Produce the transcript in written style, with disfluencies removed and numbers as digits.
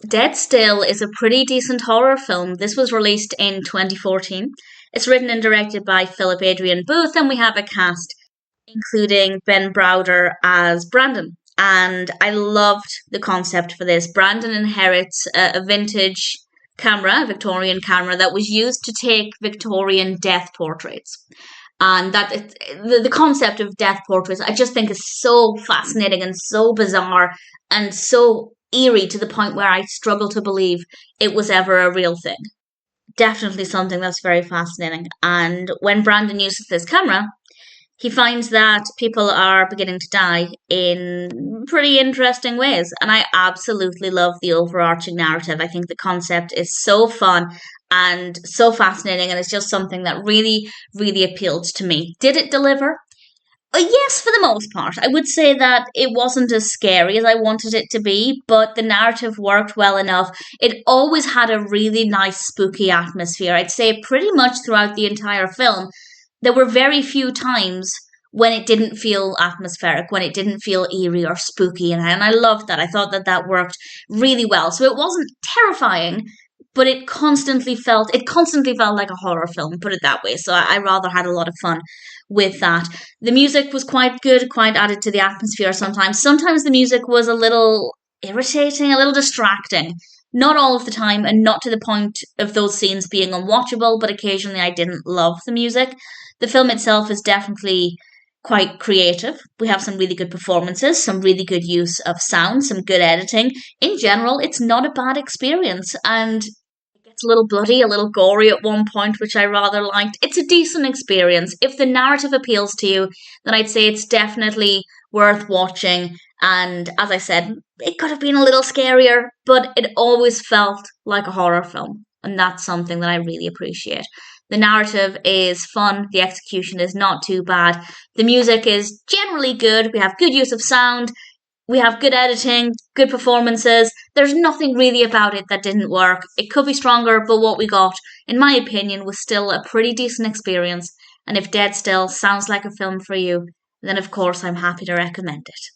Dead Still is a pretty decent horror film. This was released in 2014. It's written and directed by Philip Adrian Booth, and we have a cast including Ben Browder as Brandon. And I loved the concept for this. Brandon inherits a vintage camera, a Victorian camera, that was used to take Victorian death portraits. And the concept of death portraits, I just think is so fascinating and so bizarre and so eerie to the point where I struggle to believe it was ever a real thing. Definitely something that's very fascinating. And when Brandon uses this camera, he finds that people are beginning to die in pretty interesting ways. And I absolutely love the overarching narrative. I think the concept is so fun and so fascinating, and it's just something that really, really appealed to me. Did it deliver? Yes, for the most part. I would say that it wasn't as scary as I wanted it to be, but the narrative worked well enough. It always had a really nice, spooky atmosphere. I'd say pretty much throughout the entire film, there were very few times when it didn't feel atmospheric, when it didn't feel eerie or spooky, and I loved that. I thought that that worked really well. So it wasn't terrifying, but it constantly felt like a horror film, put it that way. So I rather had a lot of fun with that. The music was quite good, quite added to the atmosphere sometimes. Sometimes the music was a little irritating, a little distracting. Not all of the time, and not to the point of those scenes being unwatchable, but occasionally I didn't love the music. The film itself is definitely quite creative. We have some really good performances, some really good use of sound, some good editing. In general, it's not a bad experience, and it gets a little bloody, a little gory at one point, which I rather liked. It's a decent experience. If the narrative appeals to you, then I'd say it's definitely worth watching. And as I said, it could have been a little scarier, but it always felt like a horror film. And that's something that I really appreciate. The narrative is fun, the execution is not too bad, the music is generally good, we have good use of sound, we have good editing, good performances. There's nothing really about it that didn't work. It could be stronger, but what we got, in my opinion, was still a pretty decent experience. And if Dead Still sounds like a film for you, then of course I'm happy to recommend it.